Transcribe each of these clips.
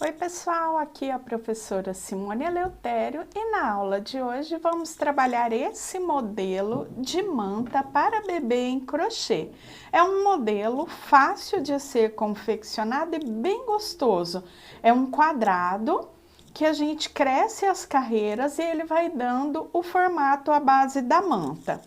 Oi pessoal, aqui é a professora Simone Eleutério e na aula de hoje vamos trabalhar esse modelo de manta para bebê em crochê. É um modelo fácil de ser confeccionado e bem gostoso. É um quadrado que a gente cresce as carreiras e ele vai dando o formato à base da manta.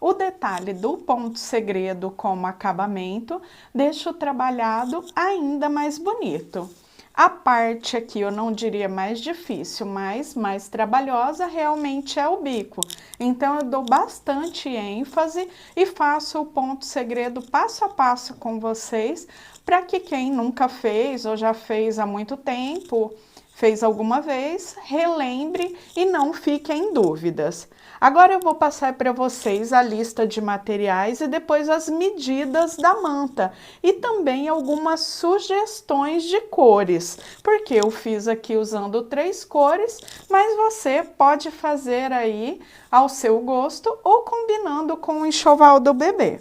O detalhe do ponto segredo como acabamento deixa o trabalhado ainda mais bonito. A parte aqui eu não diria mais difícil, mas mais trabalhosa realmente é o bico. Então eu dou bastante ênfase e faço o ponto segredo passo a passo com vocês, para que quem nunca fez ou já fez há muito tempo, fez alguma vez, relembre e não fique em dúvidas. Agora eu vou passar para vocês a lista de materiais e depois as medidas da manta e também algumas sugestões de cores, porque eu fiz aqui usando 3 cores, mas você pode fazer aí ao seu gosto ou combinando com o enxoval do bebê.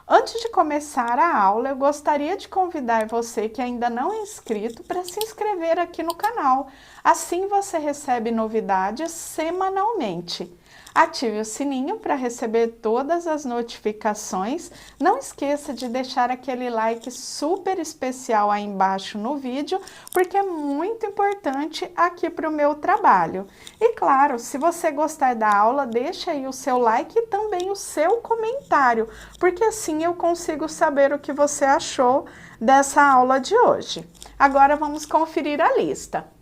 Antes de começar a aula, eu gostaria de convidar você que ainda não é inscrito para se inscrever aqui no canal. Assim você recebe novidades semanalmente. Ative o sininho para receber todas as notificações. Não esqueça de deixar aquele like super especial aí embaixo no vídeo, porque é muito importante aqui para o meu trabalho. E claro, se você gostar da aula, deixa aí o seu like e também o seu comentário, porque assim eu consigo saber o que você achou dessa aula de hoje. Agora vamos conferir a lista.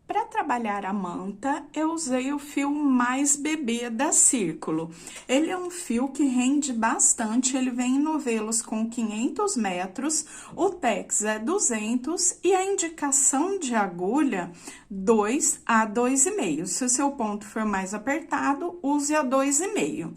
Para trabalhar a manta, eu usei o fio mais bebê da Círculo. Ele é um fio que rende bastante, ele vem em novelos com 500 metros, o tex é 200 e a indicação de agulha 2 a 2,5. Se o seu ponto for mais apertado, use a 2,5.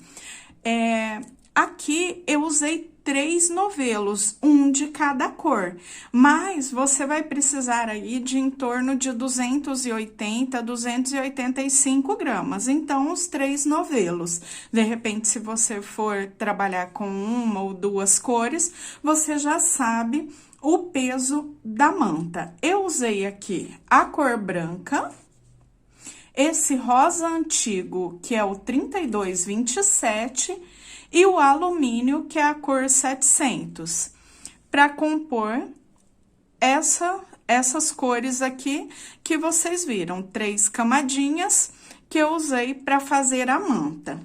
Aqui eu usei 3 novelos, um de cada cor, mas você vai precisar aí de em torno de 280, 285 gramas, então os 3 novelos. De repente, se você for trabalhar com uma ou 2 cores, você já sabe o peso da manta. Eu usei aqui a cor branca, esse rosa antigo, que é o 3227, e o alumínio, que é a cor 700, para compor essas cores aqui que vocês viram, 3 camadinhas que eu usei para fazer a manta.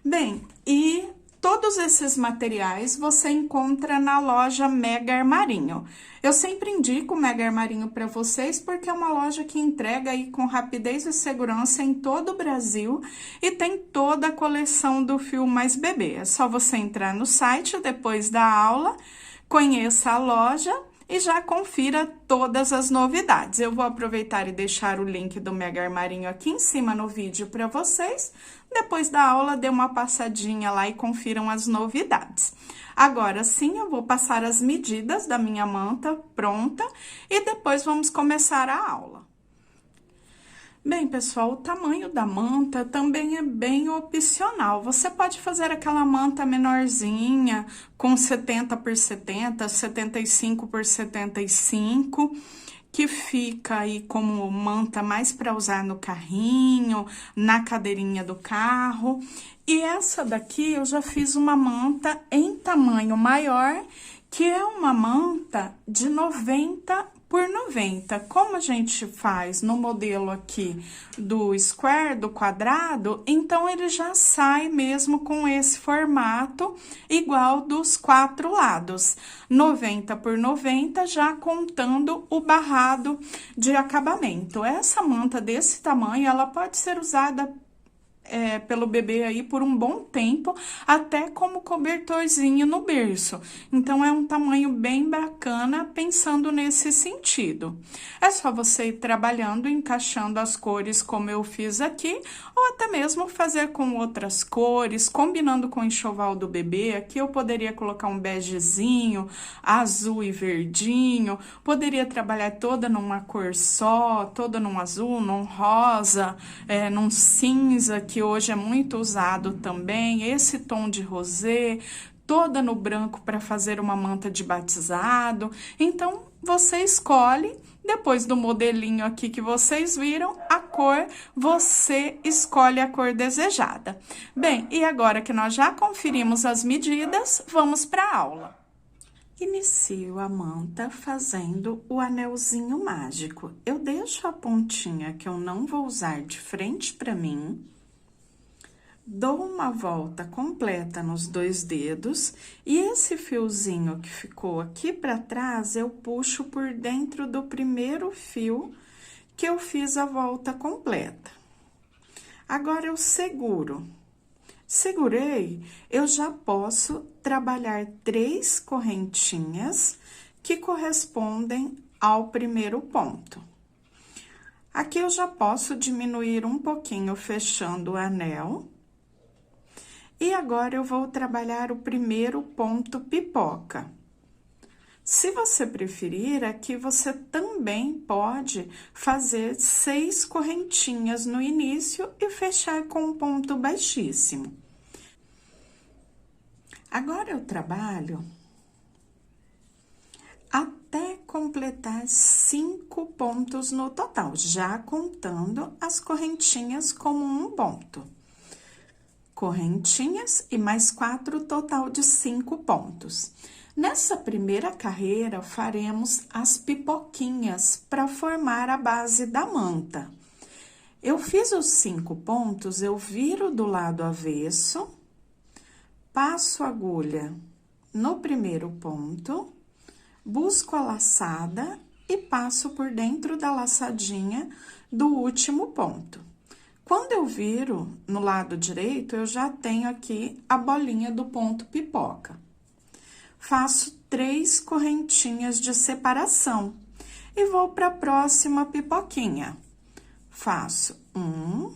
Bem, e todos esses materiais você encontra na loja Mega Armarinho. Eu sempre indico o Mega Armarinho para vocês porque é uma loja que entrega aí com rapidez e segurança em todo o Brasil e tem toda a coleção do fio mais bebê. É só você entrar no site depois da aula, conheça a loja e já confira todas as novidades. Eu vou aproveitar e deixar o link do Mega Armarinho aqui em cima no vídeo para vocês. Depois da aula, dê uma passadinha lá e confiram as novidades. Agora sim, eu vou passar as medidas da minha manta pronta e depois vamos começar a aula. Bem, pessoal, o tamanho da manta também é bem opcional. Você pode fazer aquela manta menorzinha, com 70 por 70, 75 por 75, que fica aí como manta mais para usar no carrinho, na cadeirinha do carro. E essa daqui eu já fiz uma manta em tamanho maior, que é uma manta de 90 por 90. Como a gente faz no modelo aqui do square, do quadrado, então ele já sai mesmo com esse formato igual dos 4 lados. 90 por 90, já contando o barrado de acabamento. Essa manta desse tamanho, ela pode ser usada pelo bebê aí por um bom tempo, até como cobertorzinho no berço. Então, é um tamanho bem bacana, pensando nesse sentido. É só você ir trabalhando, encaixando as cores como eu fiz aqui, ou até mesmo fazer com outras cores, combinando com o enxoval do bebê. Aqui eu poderia colocar um begezinho, azul e verdinho, poderia trabalhar toda numa cor só, toda num azul, num rosa, num cinza, que hoje é muito usado também, esse tom de rosé. toda no branco para fazer uma manta de batizado. Então, você escolhe, depois do modelinho aqui que vocês viram, a cor, você escolhe a cor desejada. Bem, e agora que nós já conferimos as medidas, vamos para a aula. Inicio a manta fazendo o anelzinho mágico. Eu deixo a pontinha que eu não vou usar de frente para mim, dou uma volta completa nos 2 dedos e esse fiozinho que ficou aqui para trás, eu puxo por dentro do primeiro fio que eu fiz a volta completa. Agora, eu seguro. Segurei, eu já posso trabalhar 3 correntinhas que correspondem ao primeiro ponto. Aqui eu já posso diminuir um pouquinho fechando o anel. E agora eu vou trabalhar o primeiro ponto pipoca. Se você preferir, aqui você também pode fazer 6 correntinhas no início e fechar com um ponto baixíssimo. Agora eu trabalho até completar 5 pontos no total, já contando as correntinhas como um ponto. Correntinhas e mais 4, total de 5 pontos. Nessa primeira carreira, faremos as pipoquinhas para formar a base da manta. Eu fiz os 5 pontos, eu viro do lado avesso, passo a agulha no primeiro ponto, busco a laçada e passo por dentro da laçadinha do último ponto. Quando eu viro no lado direito, eu já tenho aqui a bolinha do ponto pipoca. Faço 3 correntinhas de separação e vou para a próxima pipoquinha. Faço 1,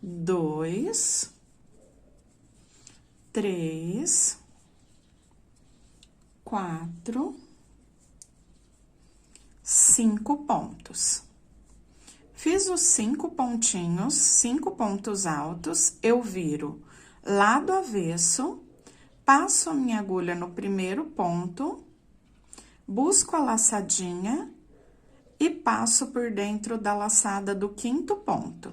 2, 3, 4, 5 pontos. Fiz os 5 pontinhos, 5 pontos altos, eu viro lado avesso, passo a minha agulha no primeiro ponto, busco a laçadinha e passo por dentro da laçada do 5º ponto.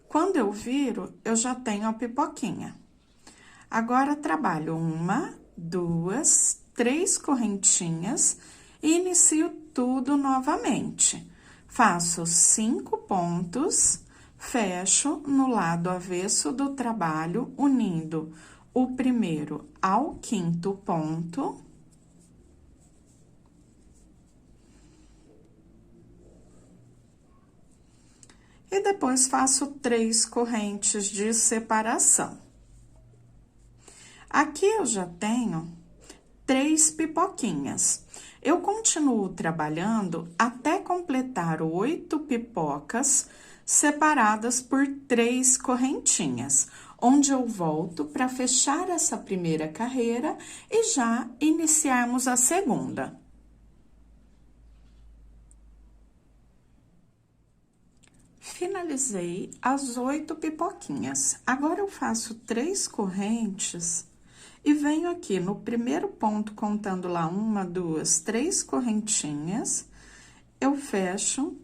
Quando eu viro, eu já tenho a pipoquinha. Agora, trabalho 1, 2, 3 correntinhas e inicio tudo novamente. Faço 5 pontos, fecho no lado avesso do trabalho, unindo o primeiro ao 5º ponto. E depois faço 3 correntes de separação. Aqui eu já tenho 3 pipoquinhas. Eu continuo trabalhando até completar 8 pipocas separadas por 3 correntinhas, onde eu volto para fechar essa primeira carreira e já iniciarmos a segunda. Finalizei as 8 pipoquinhas. Agora, eu faço 3 correntes e venho aqui no primeiro ponto, contando lá 1, 2, 3 correntinhas, eu fecho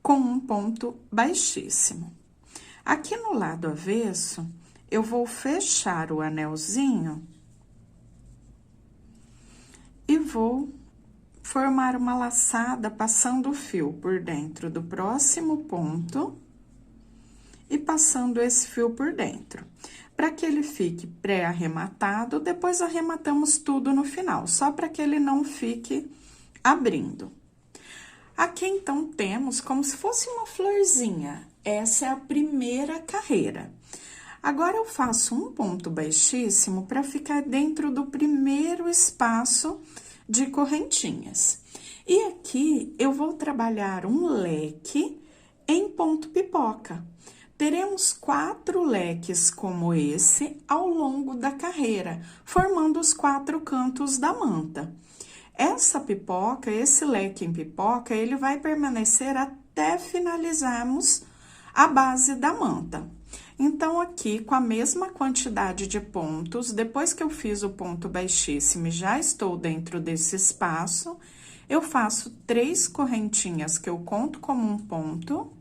com um ponto baixíssimo. Aqui no lado avesso, eu vou fechar o anelzinho e vou formar uma laçada passando o fio por dentro do próximo ponto e passando esse fio por dentro. Para que ele fique pré-arrematado, depois arrematamos tudo no final, só para que ele não fique abrindo. Aqui, então, temos como se fosse uma florzinha. Essa é a primeira carreira. Agora, eu faço um ponto baixíssimo para ficar dentro do primeiro espaço de correntinhas. E aqui, eu vou trabalhar um leque em ponto pipoca. Teremos 4 leques como esse ao longo da carreira, formando os 4 cantos da manta. Essa pipoca, esse leque em pipoca, ele vai permanecer até finalizarmos a base da manta. Então, aqui, com a mesma quantidade de pontos, depois que eu fiz o ponto baixíssimo e já estou dentro desse espaço, eu faço 3 correntinhas que eu conto como um ponto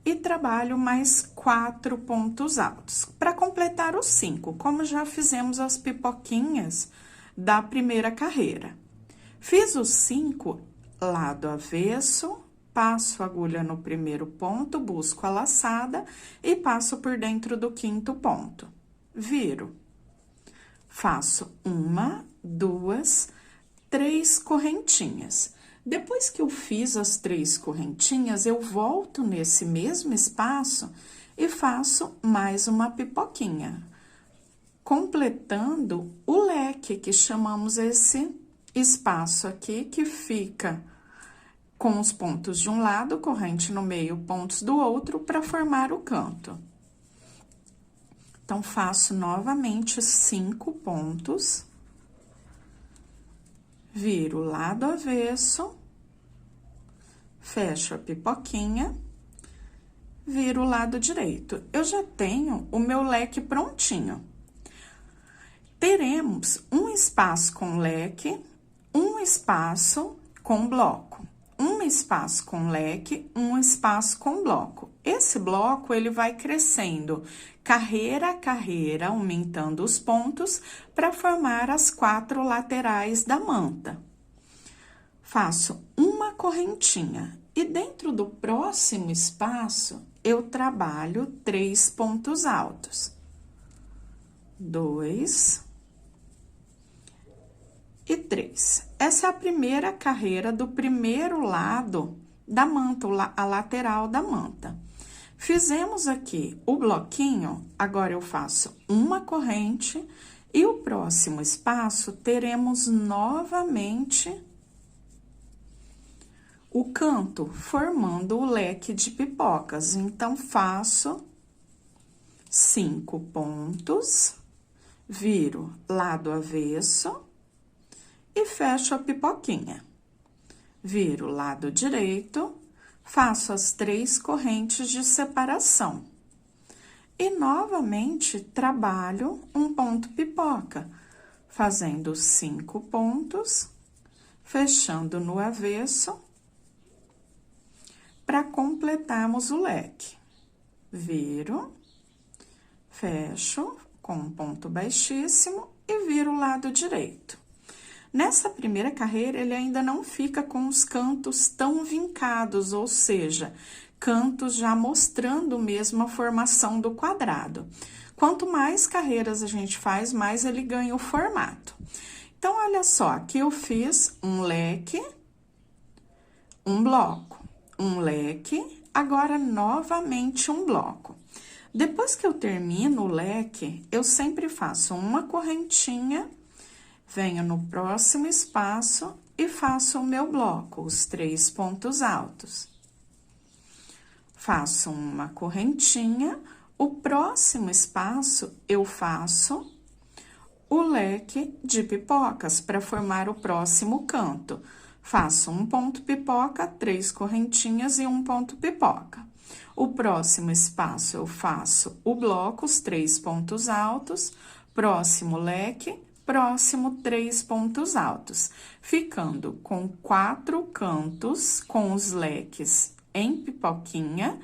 e trabalho mais 4 pontos altos, para completar os 5, como já fizemos as pipoquinhas da primeira carreira. Fiz os 5, lado avesso, passo a agulha no primeiro ponto, busco a laçada e passo por dentro do 5º ponto. Viro. Faço 1, 2, 3 correntinhas. Depois que eu fiz as 3 correntinhas, eu volto nesse mesmo espaço e faço mais uma pipoquinha, completando o leque, que chamamos esse espaço aqui, que fica com os pontos de um lado, corrente no meio, pontos do outro, para formar o canto. Então, faço novamente 5 pontos, viro o lado avesso, fecho a pipoquinha, viro o lado direito. Eu já tenho o meu leque prontinho. Teremos um espaço com leque, um espaço com bloco, um espaço com leque, um espaço com bloco. Esse bloco, ele vai crescendo carreira a carreira, aumentando os pontos, para formar as 4 laterais da manta. Faço uma correntinha e dentro do próximo espaço, eu trabalho 3 pontos altos. 2 e 3. Essa é a primeira carreira do primeiro lado da manta, a lateral da manta. Fizemos aqui o bloquinho, agora eu faço uma corrente e o próximo espaço teremos novamente o canto, formando o leque de pipocas. Então, faço 5 pontos, viro lado avesso e fecho a pipoquinha. Viro lado direito, faço as 3 correntes de separação. E, novamente, trabalho um ponto pipoca, fazendo 5 pontos, fechando no avesso, para completarmos o leque. Viro, fecho com um ponto baixíssimo e viro o lado direito. Nessa primeira carreira, ele ainda não fica com os cantos tão vincados, ou seja, cantos já mostrando mesmo a formação do quadrado. Quanto mais carreiras a gente faz, mais ele ganha o formato. Então, olha só, aqui eu fiz um leque, um bloco, um leque, agora novamente um bloco. Depois que eu termino o leque, eu sempre faço uma correntinha, venho no próximo espaço e faço o meu bloco, os 3 pontos altos. Faço uma correntinha, o próximo espaço eu faço o leque de pipocas para formar o próximo canto. Faço um ponto pipoca, 3 correntinhas e um ponto pipoca. O próximo espaço eu faço o bloco, os 3 pontos altos, próximo leque, próximo 3 pontos altos, ficando com 4 cantos com os leques em pipoquinha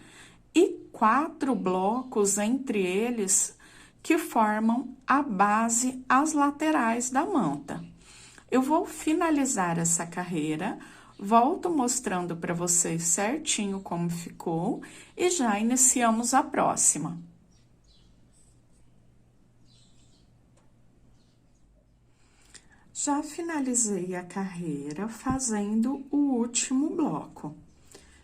e 4 blocos entre eles que formam a base, as laterais da manta. Eu vou finalizar essa carreira, volto mostrando para vocês certinho como ficou e já iniciamos a próxima. Já finalizei a carreira fazendo o último bloco.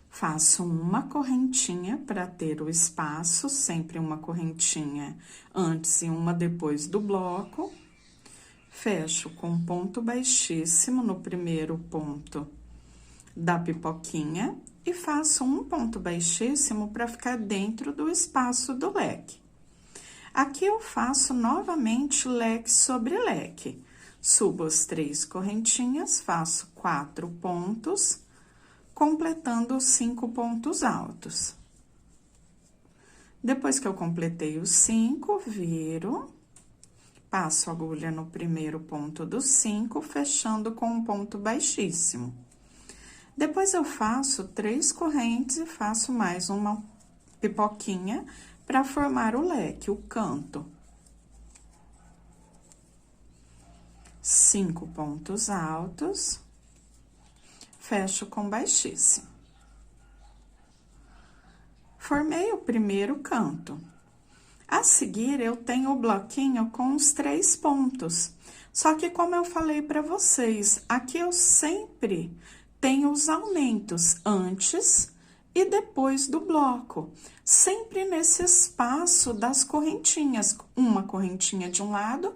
Faço uma correntinha para ter o espaço, sempre uma correntinha antes e uma depois do bloco. Fecho com ponto baixíssimo no primeiro ponto da pipoquinha e faço um ponto baixíssimo para ficar dentro do espaço do leque. Aqui eu faço novamente leque sobre leque. Subo as 3 correntinhas, faço 4 pontos, completando os 5 pontos altos. Depois que eu completei os 5, viro, passo a agulha no primeiro ponto dos 5, fechando com um ponto baixíssimo. Depois, eu faço 3 correntes e faço mais uma pipoquinha para formar o leque, o canto. 5 pontos altos, fecho com baixíssimo. Formei o primeiro canto. A seguir, eu tenho o bloquinho com os 3 pontos. Só que, como eu falei para vocês, aqui eu sempre tenho os aumentos antes e depois do bloco. Sempre nesse espaço das correntinhas. Uma correntinha de um lado,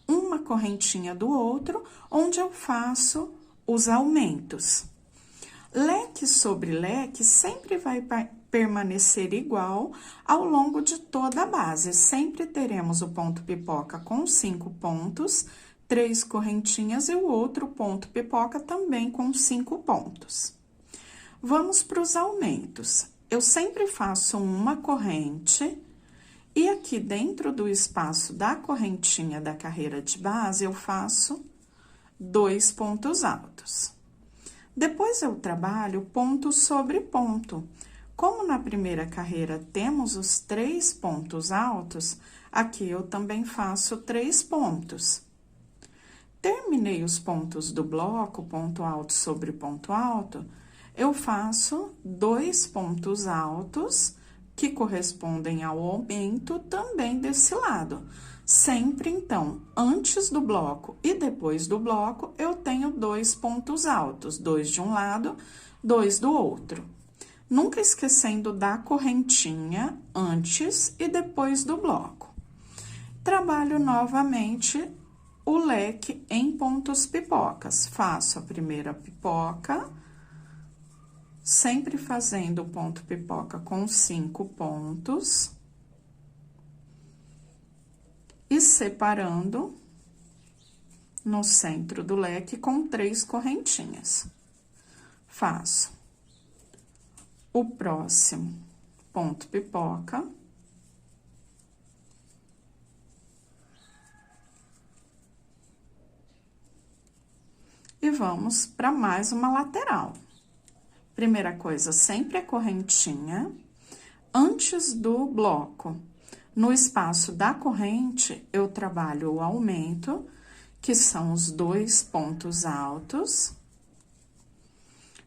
uma correntinha do outro, onde eu faço os aumentos. Leque sobre leque sempre vai permanecer igual ao longo de toda a base. Sempre teremos o ponto pipoca com 5 pontos, 3 correntinhas e o outro ponto pipoca também com 5 pontos. Vamos para os aumentos. Eu sempre faço uma corrente e aqui dentro do espaço da correntinha da carreira de base, eu faço 2 pontos altos. Depois, eu trabalho ponto sobre ponto. Como na primeira carreira temos os 3 pontos altos, aqui eu também faço 3 pontos. Terminei os pontos do bloco, ponto alto sobre ponto alto, eu faço 2 pontos altos, que correspondem ao aumento também desse lado. Sempre, então, antes do bloco e depois do bloco, eu tenho 2 pontos altos, 2 de um lado, 2 do outro. Nunca esquecendo da correntinha antes e depois do bloco. Trabalho novamente o leque em pontos pipocas. Faço a primeira pipoca, sempre fazendo o ponto pipoca com 5 pontos. E separando no centro do leque com 3 correntinhas. Faço o próximo ponto pipoca. E vamos para mais uma lateral. Primeira coisa, sempre a correntinha antes do bloco. No espaço da corrente, eu trabalho o aumento, que são os 2 pontos altos,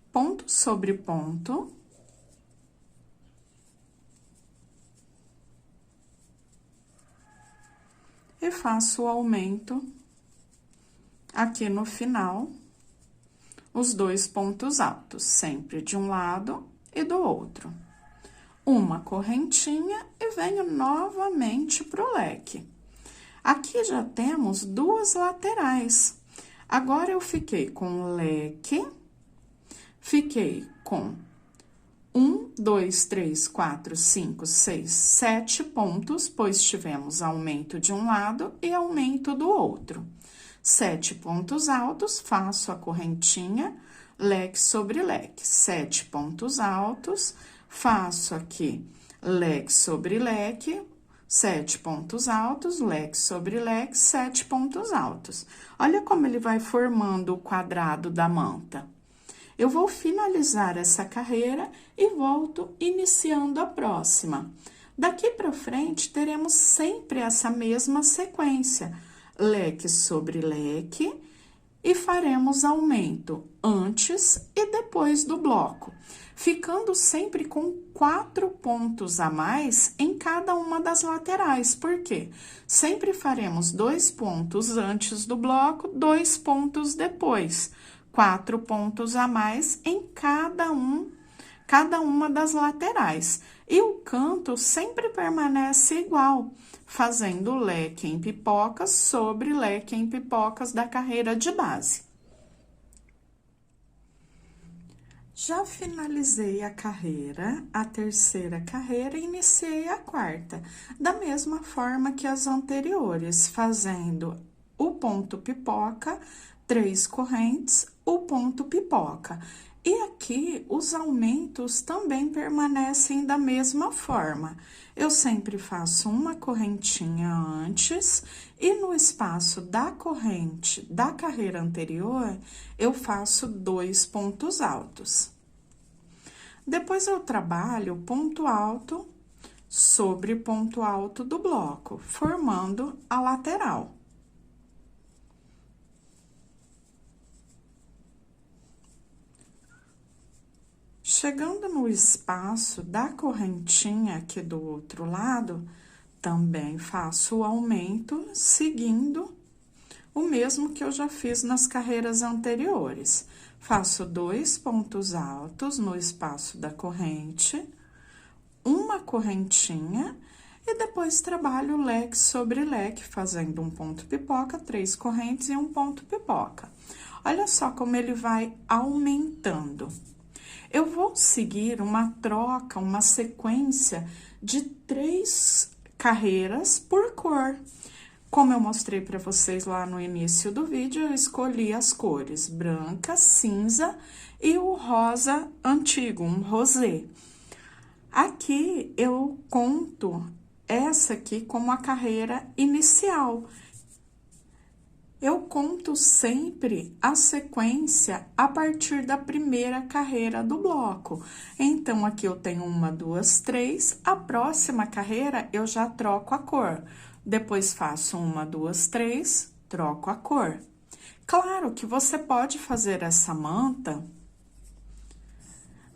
ponto sobre ponto, e faço o aumento aqui no final, os 2 pontos altos, sempre de um lado e do outro. Uma correntinha e venho novamente pro leque. Aqui já temos 2 laterais. Agora, eu fiquei com leque, fiquei com 1, 2, 3, 4, 5, 6, 7 pontos, pois tivemos aumento de um lado e aumento do outro. 7 pontos altos, faço a correntinha, leque sobre leque. 7 pontos altos, faço aqui leque sobre leque, 7 pontos altos, leque sobre leque, 7 pontos altos. Olha como ele vai formando o quadrado da manta. Eu vou finalizar essa carreira e volto iniciando a próxima. Daqui para frente, teremos sempre essa mesma sequência, leque sobre leque, e faremos aumento antes e depois do bloco, ficando sempre com 4 pontos a mais em cada uma das laterais. Por quê? Sempre faremos 2 pontos antes do bloco, 2 pontos depois. 4 pontos a mais em cada uma das laterais. E o canto sempre permanece igual, fazendo leque em pipocas sobre leque em pipocas da carreira de base. Já finalizei a carreira, a terceira carreira, e iniciei a quarta, da mesma forma que as anteriores, fazendo o ponto pipoca, 3 correntes, o ponto pipoca. E aqui, os aumentos também permanecem da mesma forma. Eu sempre faço uma correntinha antes e no espaço da corrente da carreira anterior, eu faço 2 pontos altos. Depois, eu trabalho ponto alto sobre ponto alto do bloco, formando a lateral. Chegando no espaço da correntinha aqui do outro lado, também faço o aumento, seguindo o mesmo que eu já fiz nas carreiras anteriores. Faço 2 pontos altos no espaço da corrente, uma correntinha, e depois trabalho leque sobre leque, fazendo um ponto pipoca, 3 correntes e um ponto pipoca. Olha só como ele vai aumentando. Eu vou seguir uma troca, uma sequência de 3 carreiras por cor. Como eu mostrei para vocês lá no início do vídeo, eu escolhi as cores branca, cinza e o rosa antigo, um rosé. Aqui eu conto essa aqui como a carreira inicial. Eu conto sempre a sequência a partir da primeira carreira do bloco. Então, aqui eu tenho 1, 2, 3, a próxima carreira eu já troco a cor. Depois, faço 1, 2, 3, troco a cor. Claro que você pode fazer essa manta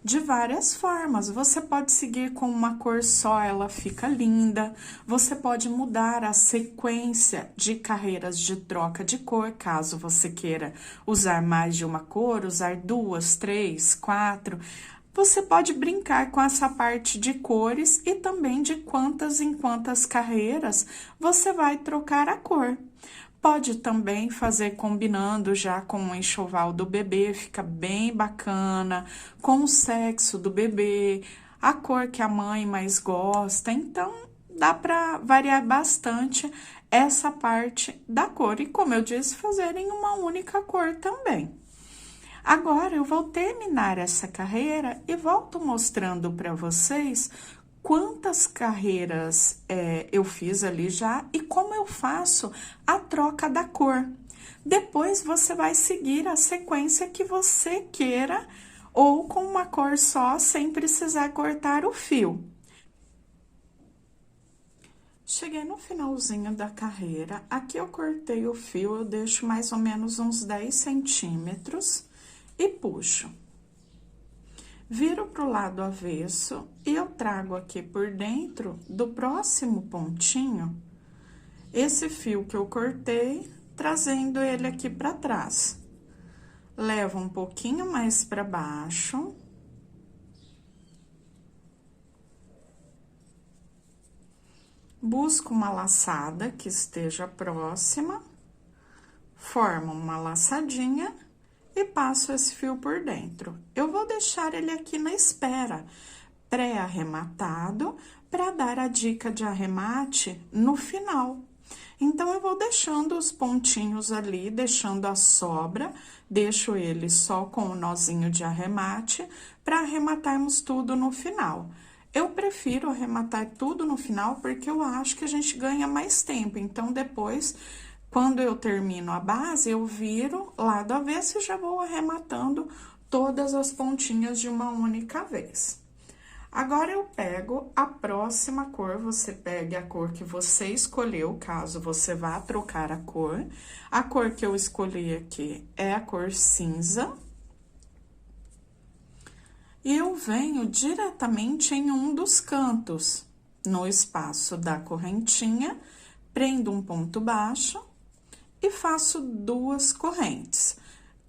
de várias formas. Você pode seguir com uma cor só, ela fica linda. Você pode mudar a sequência de carreiras de troca de cor, caso você queira usar mais de uma cor, usar 2, 3, 4. Você pode brincar com essa parte de cores e também de quantas em quantas carreiras você vai trocar a cor. Pode também fazer combinando já com o enxoval do bebê, fica bem bacana, com o sexo do bebê, a cor que a mãe mais gosta. Então, dá para variar bastante essa parte da cor. E, como eu disse, fazer em uma única cor também. Agora, eu vou terminar essa carreira e volto mostrando para vocês quantas carreiras eu fiz ali já e como eu faço a troca da cor. Depois, você vai seguir a sequência que você queira ou com uma cor só, sem precisar cortar o fio. Cheguei no finalzinho da carreira, aqui eu cortei o fio, eu deixo mais ou menos uns 10 centímetros e puxo. Viro pro lado avesso e eu trago aqui por dentro do próximo pontinho esse fio que eu cortei, trazendo ele aqui pra trás. Levo um pouquinho mais pra baixo. Busco uma laçada que esteja próxima, formo uma laçadinha e passo esse fio por dentro. Eu vou deixar ele aqui na espera, pré-arrematado, para dar a dica de arremate no final. Então, eu vou deixando os pontinhos ali, deixando a sobra, deixo ele só com o nozinho de arremate, para arrematarmos tudo no final. Eu prefiro arrematar tudo no final, porque eu acho que a gente ganha mais tempo. Então, depois, quando eu termino a base, eu viro lado avesso e já vou arrematando todas as pontinhas de uma única vez. Agora, eu pego a próxima cor, você pegue a cor que você escolheu, caso você vá trocar a cor. A cor que eu escolhi aqui é a cor cinza. E eu venho diretamente em um dos cantos, no espaço da correntinha, prendo um ponto baixo e faço 2 correntes.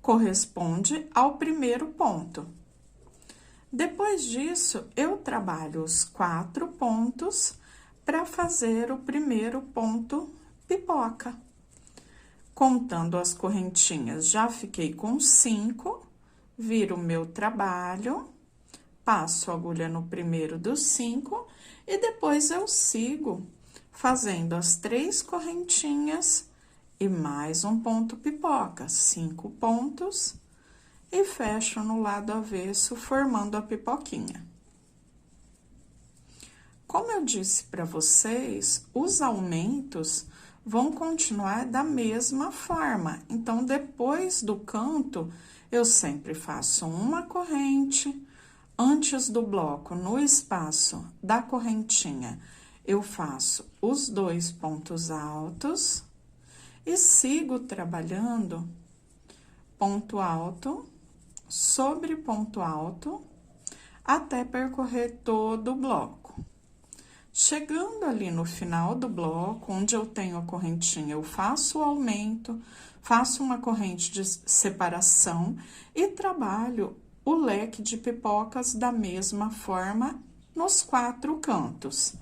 Corresponde ao primeiro ponto. Depois disso, eu trabalho os 4 pontos para fazer o primeiro ponto pipoca. Contando as correntinhas, já fiquei com 5, viro o meu trabalho, passo a agulha no primeiro dos 5 e depois eu sigo fazendo as 3 correntinhas e mais um ponto pipoca, 5 pontos e fecho no lado avesso, formando a pipoquinha. Como eu disse para vocês, os aumentos vão continuar da mesma forma. Então, depois do canto, eu sempre faço uma corrente. Antes do bloco, no espaço da correntinha, eu faço os 2 pontos altos e sigo trabalhando ponto alto sobre ponto alto até percorrer todo o bloco. Chegando ali no final do bloco, onde eu tenho a correntinha, eu faço o aumento, faço uma corrente de separação e trabalho o leque de pipocas da mesma forma nos 4 cantos.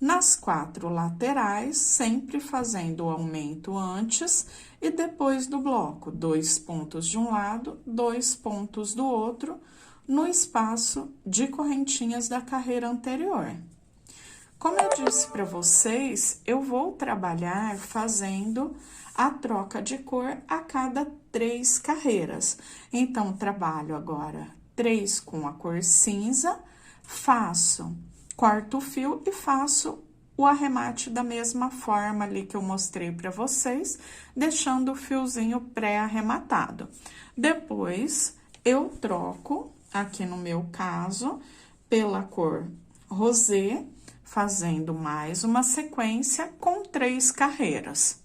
Nas 4 laterais, sempre fazendo o aumento antes e depois do bloco, 2 pontos de um lado, 2 pontos do outro, no espaço de correntinhas da carreira anterior. Como eu disse para vocês, eu vou trabalhar fazendo a troca de cor a cada 3 carreiras. Então, trabalho agora 3 com a cor cinza, corto o fio e faço o arremate da mesma forma ali que eu mostrei para vocês, deixando o fiozinho pré-arrematado. Depois, eu troco, aqui no meu caso, pela cor rosé, fazendo mais uma sequência com 3 carreiras.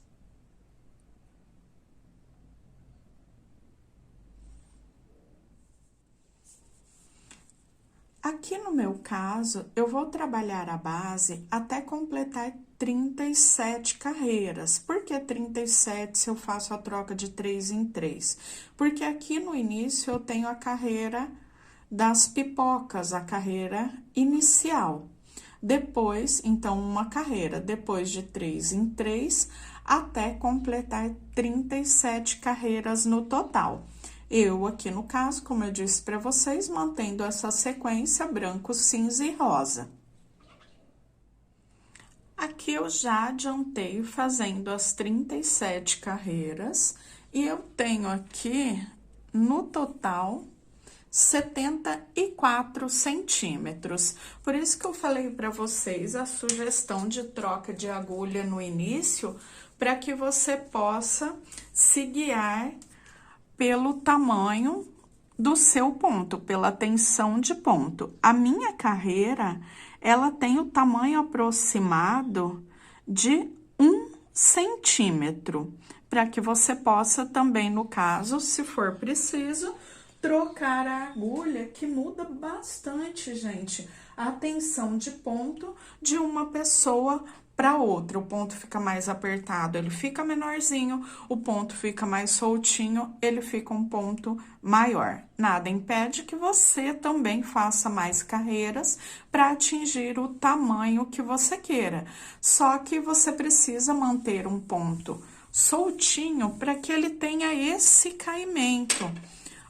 Aqui no meu caso, eu vou trabalhar a base até completar 37 carreiras. Por que 37 se eu faço a troca de 3 em 3? Porque aqui no início eu tenho a carreira das pipocas, a carreira inicial. Depois, então, uma carreira, depois de 3 em 3, até completar 37 carreiras no total. Eu, aqui no caso, como eu disse para vocês, mantendo essa sequência branco, cinza e rosa. Aqui eu já adiantei fazendo as 37 carreiras e eu tenho aqui, no total, 74 centímetros. Por isso que eu falei para vocês a sugestão de troca de agulha no início, para que você possa se guiar pelo tamanho do seu ponto, pela tensão de ponto. A minha carreira, ela tem o tamanho aproximado de 1 centímetro, para que você possa também, no caso, se for preciso, trocar a agulha, que muda bastante, gente, a tensão de ponto de uma pessoa para outra. O ponto fica mais apertado, ele fica menorzinho, o ponto fica mais soltinho, ele fica um ponto maior. Nada impede que você também faça mais carreiras para atingir o tamanho que você queira. Só que você precisa manter um ponto soltinho para que ele tenha esse caimento.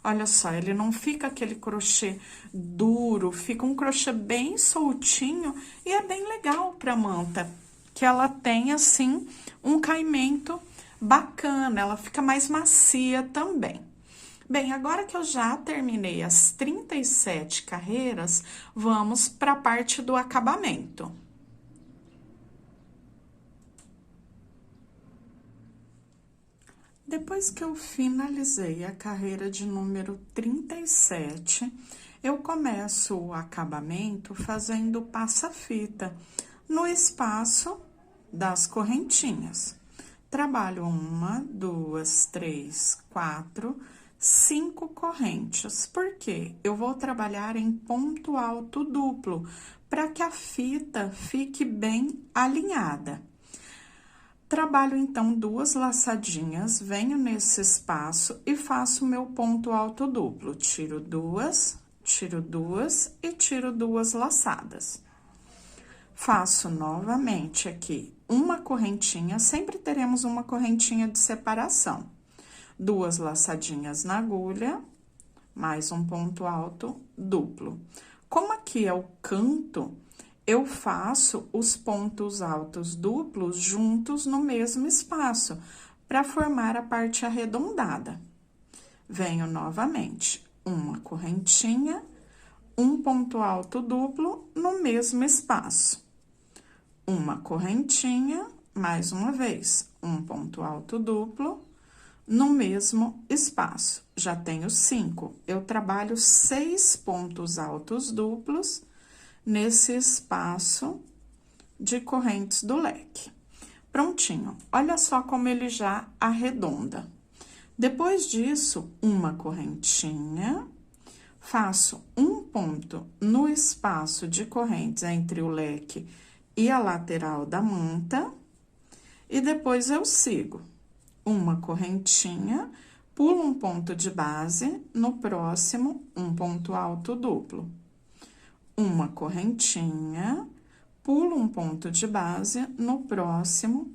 Olha só, ele não fica aquele crochê duro, fica um crochê bem soltinho e é bem legal para manta, que ela tem, assim, um caimento bacana, ela fica mais macia também. Bem, agora que eu já terminei as 37 carreiras, vamos para a parte do acabamento. Depois que eu finalizei a carreira de número 37, eu começo o acabamento fazendo passa-fita no espaço das correntinhas. Trabalho 1, 2, 3, 4, 5 correntes. Por quê? Eu vou trabalhar em ponto alto duplo, para que a fita fique bem alinhada. Trabalho, então, 2 laçadinhas, venho nesse espaço e faço meu ponto alto duplo. Tiro 2 e tiro 2 laçadas. Faço novamente aqui uma correntinha, sempre teremos uma correntinha de separação. 2 laçadinhas na agulha, mais um ponto alto duplo. Como aqui é o canto, eu faço os pontos altos duplos juntos no mesmo espaço, para formar a parte arredondada. Venho novamente, uma correntinha, um ponto alto duplo no mesmo espaço. Uma correntinha, mais uma vez, um ponto alto duplo no mesmo espaço. Já tenho 5. Eu trabalho 6 pontos altos duplos nesse espaço de correntes do leque. Prontinho. Olha só como ele já arredonda. Depois disso, uma correntinha, faço um ponto no espaço de correntes entre o leque e a lateral da manta, e depois eu sigo. Uma correntinha, pulo um ponto de base, no próximo, um ponto alto duplo. Uma correntinha, pulo um ponto de base, no próximo,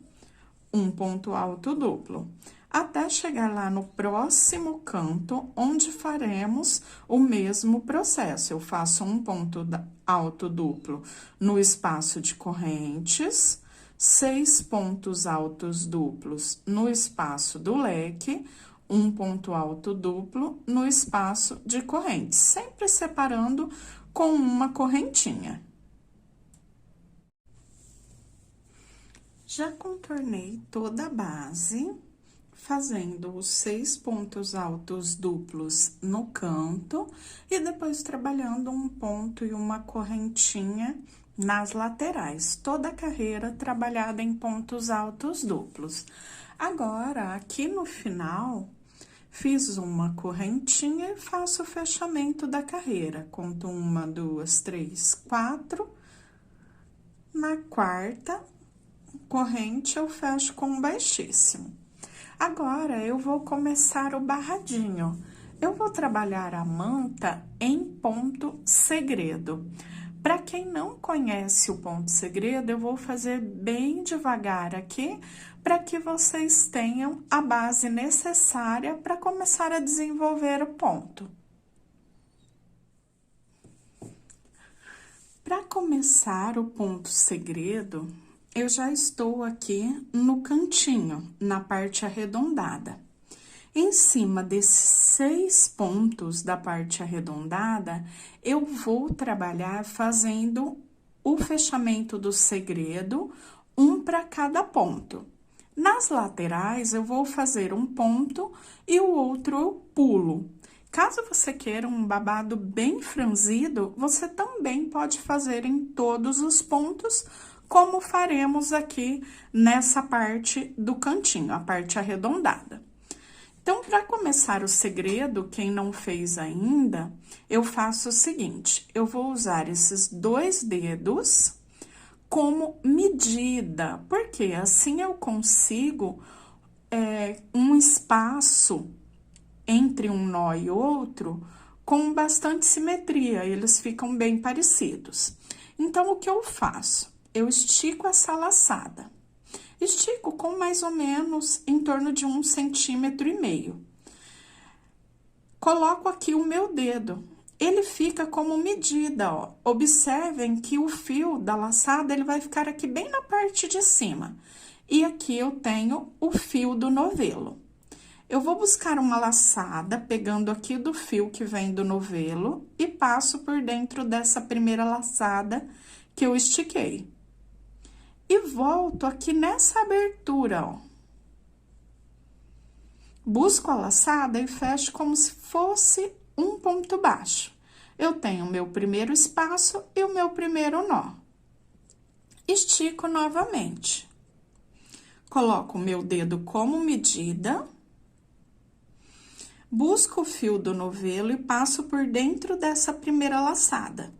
um ponto alto duplo. Até chegar lá no próximo canto, onde faremos o mesmo processo. Eu faço um ponto alto duplo no espaço de correntes, 6 pontos altos duplos no espaço do leque, um ponto alto duplo no espaço de correntes, sempre separando com uma correntinha. Já contornei toda a base, fazendo os 6 pontos altos duplos no canto e depois trabalhando um ponto e uma correntinha nas laterais. Toda a carreira trabalhada em pontos altos duplos. Agora, aqui no final, fiz uma correntinha e faço o fechamento da carreira. Conto 1, 2, 3, 4. Na quarta corrente, eu fecho com um baixíssimo. Agora, eu vou começar o barradinho. Eu vou trabalhar a manta em ponto segredo. Para quem não conhece o ponto segredo, eu vou fazer bem devagar aqui, para que vocês tenham a base necessária para começar a desenvolver o ponto. Para começar o ponto segredo, eu já estou aqui no cantinho, na parte arredondada. Em cima desses 6 pontos da parte arredondada, eu vou trabalhar fazendo o fechamento do segredo, um para cada ponto. Nas laterais, eu vou fazer um ponto e o outro eu pulo. Caso você queira um babado bem franzido, você também pode fazer em todos os pontos, como faremos aqui nessa parte do cantinho, a parte arredondada. Então, para começar o segredo, quem não fez ainda, eu faço o seguinte, eu vou usar esses 2 dedos como medida, porque assim eu consigo um espaço entre um nó e outro com bastante simetria, eles ficam bem parecidos. Então, o que eu faço? Eu estico essa laçada. Estico com mais ou menos em torno de 1,5 centímetros. Coloco aqui o meu dedo. Ele fica como medida, ó. Observem que o fio da laçada, ele vai ficar aqui bem na parte de cima. E aqui eu tenho o fio do novelo. Eu vou buscar uma laçada, pegando aqui do fio que vem do novelo, e passo por dentro dessa primeira laçada que eu estiquei. E volto aqui nessa abertura, ó. Busco a laçada e fecho como se fosse um ponto baixo. Eu tenho o meu primeiro espaço e o meu primeiro nó. Estico novamente. Coloco o meu dedo como medida. Busco o fio do novelo e passo por dentro dessa primeira laçada.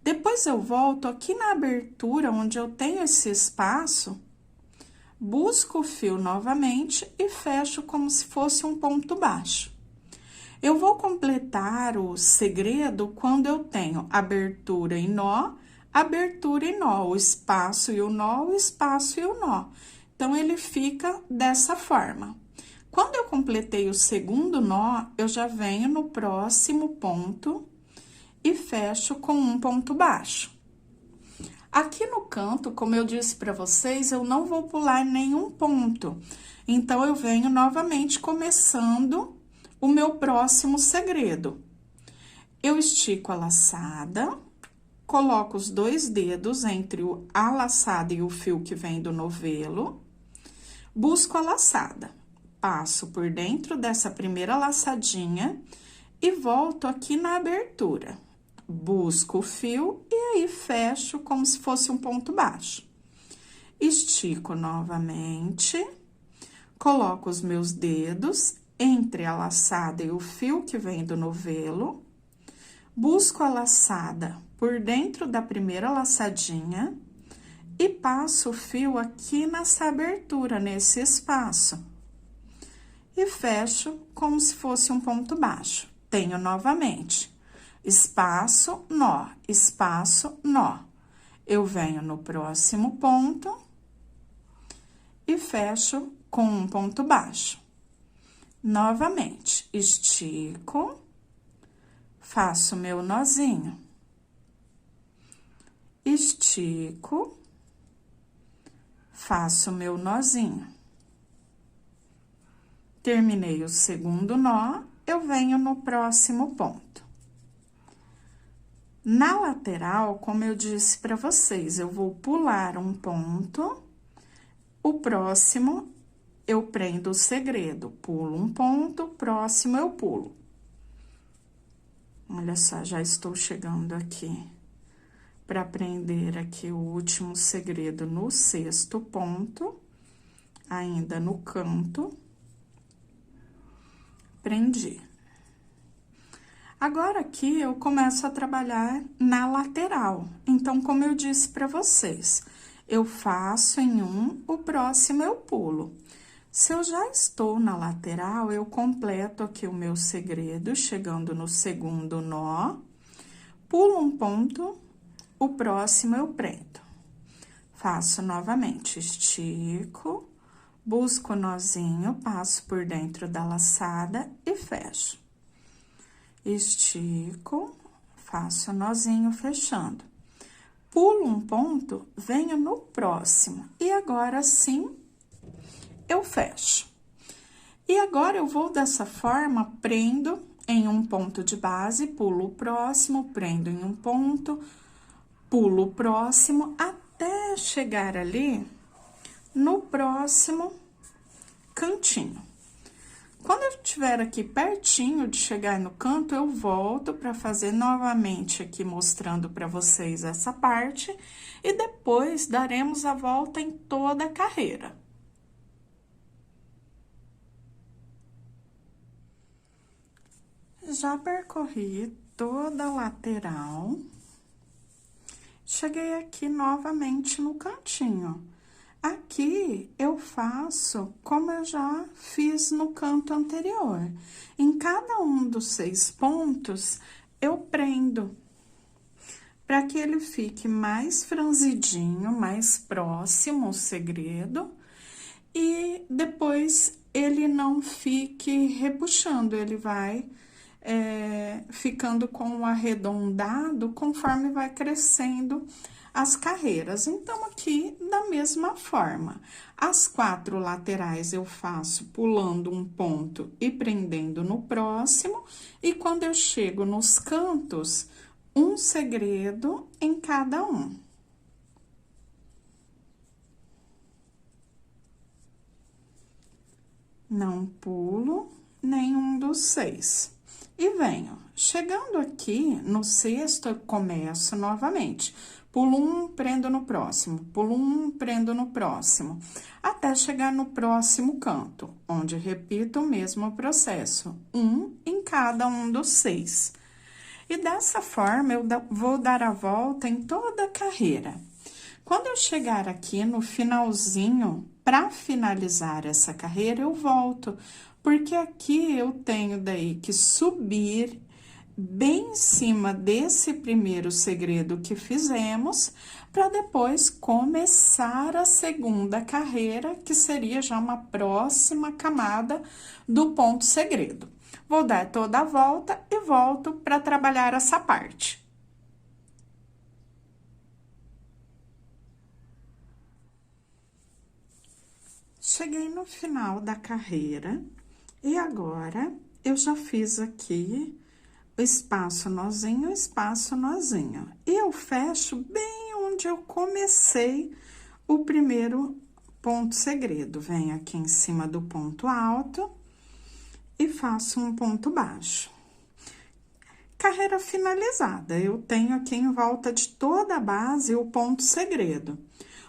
Depois, eu volto aqui na abertura, onde eu tenho esse espaço, busco o fio novamente e fecho como se fosse um ponto baixo. Eu vou completar o segredo quando eu tenho abertura e nó, o espaço e o nó, o espaço e o nó. Então, ele fica dessa forma. Quando eu completei o segundo nó, eu já venho no próximo ponto e fecho com um ponto baixo. Aqui no canto, como eu disse para vocês, eu não vou pular nenhum ponto. Então, eu venho novamente começando o meu próximo segredo. Eu estico a laçada, coloco os 2 dedos entre a laçada e o fio que vem do novelo, busco a laçada, passo por dentro dessa primeira laçadinha e volto aqui na abertura. Busco o fio e aí fecho como se fosse um ponto baixo. Estico novamente, coloco os meus dedos entre a laçada e o fio que vem do novelo, busco a laçada por dentro da primeira laçadinha e passo o fio aqui nessa abertura, nesse espaço. E fecho como se fosse um ponto baixo. Tenho novamente espaço, nó, espaço, nó. Eu venho no próximo ponto e fecho com um ponto baixo. Novamente, estico, faço meu nozinho, estico, faço meu nozinho. Terminei o segundo nó, eu venho no próximo ponto. Na lateral, como eu disse para vocês, eu vou pular um ponto, o próximo eu prendo o segredo, pulo um ponto, próximo eu pulo. Olha só, já estou chegando aqui para prender aqui o último segredo no 6º ponto, ainda no canto. Prendi. Agora, aqui, eu começo a trabalhar na lateral. Então, como eu disse para vocês, eu faço em um, o próximo eu pulo. Se eu já estou na lateral, eu completo aqui o meu segredo, chegando no segundo nó, pulo um ponto, o próximo eu prendo. Faço novamente, estico, busco o nozinho, passo por dentro da laçada e fecho. Estico, faço o nozinho fechando. Pulo um ponto, venho no próximo. E agora sim, eu fecho. E agora, eu vou dessa forma, prendo em um ponto de base, pulo o próximo, prendo em um ponto, pulo o próximo, até chegar ali no próximo cantinho. Quando eu estiver aqui pertinho de chegar no canto, eu volto para fazer novamente aqui, mostrando para vocês essa parte, e depois daremos a volta em toda a carreira. Já percorri toda a lateral, cheguei aqui novamente no cantinho. Aqui, eu faço como eu já fiz no canto anterior. Em cada um dos 6 pontos, eu prendo, para que ele fique mais franzidinho, mais próximo ao segredo, e depois ele não fique repuxando, ele vai ficando com o arredondado conforme vai crescendo as carreiras. Então, aqui, da mesma forma, as 4 laterais eu faço pulando um ponto e prendendo no próximo, e quando eu chego nos cantos, um segredo em cada um. Não pulo nenhum dos 6. E venho. Chegando aqui no 6º, eu começo novamente. Pulo um, prendo no próximo, pulo um, prendo no próximo, até chegar no próximo canto, onde repito o mesmo processo, um em cada um dos 6. E dessa forma, eu vou dar a volta em toda a carreira. Quando eu chegar aqui no finalzinho, para finalizar essa carreira, eu volto, porque aqui eu tenho daí que subir bem em cima desse primeiro segredo que fizemos, para depois começar a segunda carreira, que seria já uma próxima camada do ponto segredo. Vou dar toda a volta e volto para trabalhar essa parte. Cheguei no final da carreira, e agora eu já fiz aqui o espaço nozinho, espaço nozinho. E eu fecho bem onde eu comecei o primeiro ponto segredo. Venho aqui em cima do ponto alto e faço um ponto baixo. Carreira finalizada, eu tenho aqui em volta de toda a base o ponto segredo.